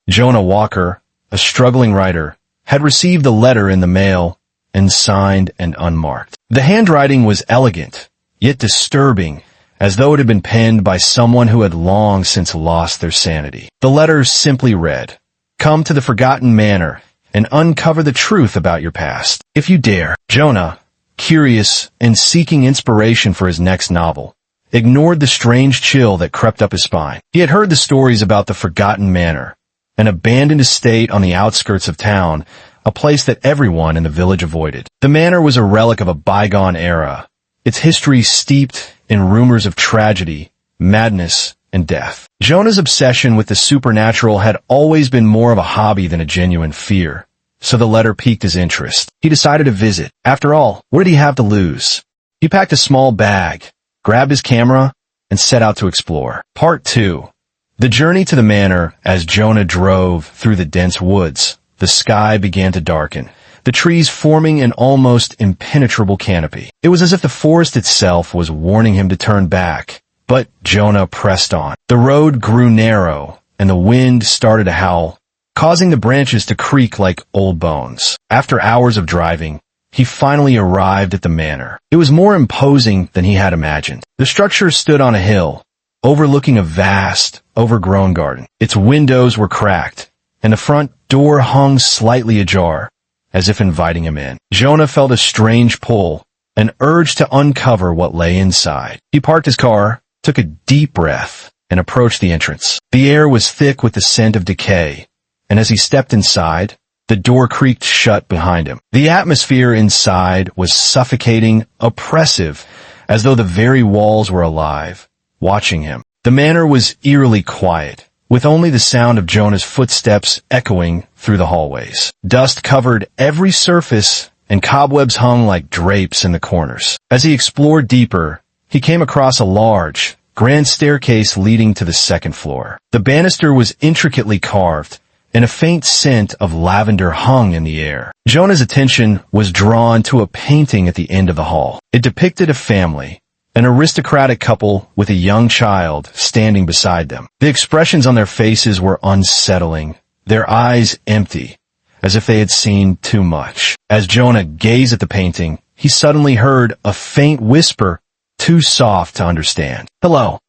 Jonah Walker, a struggling writer, had received a letter in the mail, unsigned and unmarked. The handwriting was elegant, yet disturbing, as though it had been penned by someone who had long since lost their sanity. The letter simply read, "Come to the Forgotten Manor and uncover the truth about your past, if you dare." Jonah, curious and seeking inspiration for his next novel, ignored the strange chill that crept up his spine. He had heard the stories about the Forgotten Manor, an abandoned estate on the outskirts of town, a place that everyone in the village avoided. The manor was a relic of a bygone era, its history steeped in rumors of tragedy, madness, and death. Jonah's obsession with the supernatural had always been more of a hobby than a genuine fear, so the letter piqued his interest. He decided to visit. After all, what did he have to lose? He packed a small bag, grabbed his camera, and set out to explore. Part 2. The journey to the manor. As Jonah drove through the dense woods, the sky began to darken, the trees forming an almost impenetrable canopy. It was as if the forest itself was warning him to turn back, but Jonah pressed on. The road grew narrow, and the wind started to howl, causing the branches to creak like old bones. After hours of driving, he finally arrived at the manor. It was more imposing than he had imagined. The structure stood on a hill, overlooking a vast, overgrown garden. Its windows were cracked, and the front door hung slightly ajar, as if inviting him in. Jonah felt a strange pull, an urge to uncover what lay inside. He parked his car, took a deep breath, and approached the entrance. The air was thick with the scent of decay, and as he stepped inside, the door creaked shut behind him. The atmosphere inside was suffocating, oppressive, as though the very walls were alive, watching him. The manor was eerily quiet, with only the sound of Jonah's footsteps echoing through the hallways. Dust covered every surface, and cobwebs hung like drapes in the corners. As he explored deeper, he came across a large, grand staircase leading to the second floor. The banister was intricately carved, and a faint scent of lavender hung in the air. Jonah's attention was drawn to a painting at the end of the hall. It depicted a family, an aristocratic couple with a young child standing beside them. The expressions on their faces were unsettling, their eyes empty, as if they had seen too much. As Jonah gazed at the painting, he suddenly heard a faint whisper, too soft to understand. "Hello,"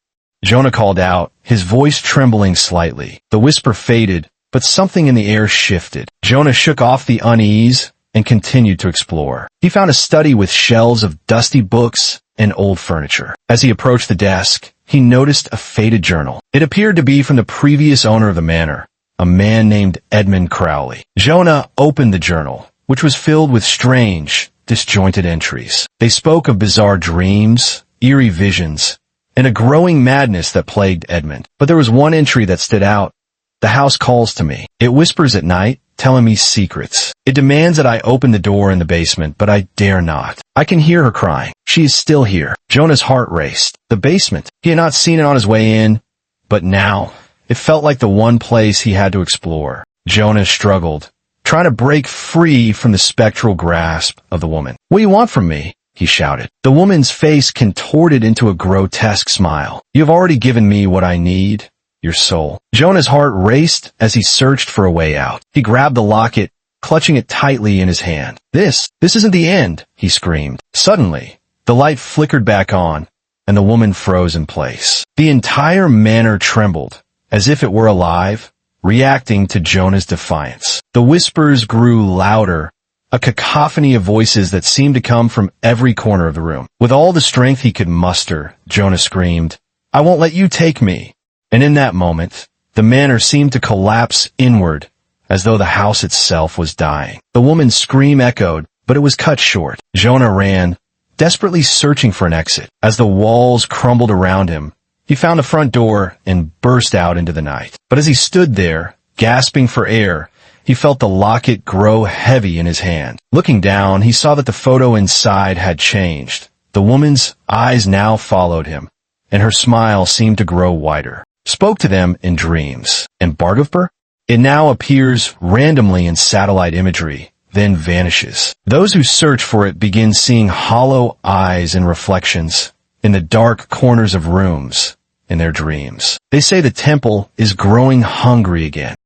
Jonah called out, his voice trembling slightly. The whisper faded, but something in the air shifted. Jonah shook off the unease and continued to explore. He found a study with shelves of dusty books and old furniture. As he approached the desk, he noticed a faded journal. It appeared to be from the previous owner of the manor, a man named Edmund Crowley. Jonah opened the journal, which was filled with strange, disjointed entries. They spoke of bizarre dreams, eerie visions, and a growing madness that plagued Edmund. But there was one entry that stood out. "The house calls to me. It whispers at night, telling me secrets. It demands that I open the door in the basement, but I dare not. I can hear her crying. She is still here." Jonah's heart raced. The basement. He had not seen it on his way in, but now it felt like the one place he had to explore. Jonah struggled, trying to break free from the spectral grasp of the woman. "What do you want from me?" he shouted. The woman's face contorted into a grotesque smile. "You have already given me what I need. Your soul." Jonah's heart raced as he searched for a way out. He grabbed the locket, clutching it tightly in his hand. This isn't the end," he screamed. Suddenly, the light flickered back on, and the woman froze in place. The entire manor trembled, as if it were alive, reacting to Jonah's defiance. The whispers grew louder, a cacophony of voices that seemed to come from every corner of the room. With all the strength he could muster, Jonah screamed, "I won't let you take me." And in that moment, the manor seemed to collapse inward, as though the house itself was dying. The woman's scream echoed, but it was cut short. Jonah ran, desperately searching for an exit. As the walls crumbled around him, he found the front door and burst out into the night. But as he stood there, gasping for air, he felt the locket grow heavy in his hand. Looking down, he saw that the photo inside had changed. The woman's eyes now followed him, and her smile seemed to grow wider. Spoke to them in dreams. And Bargovper? It now appears randomly in satellite imagery, then vanishes. Those who search for it begin seeing hollow eyes and reflections in the dark corners of rooms in their dreams. They say the temple is growing hungry again.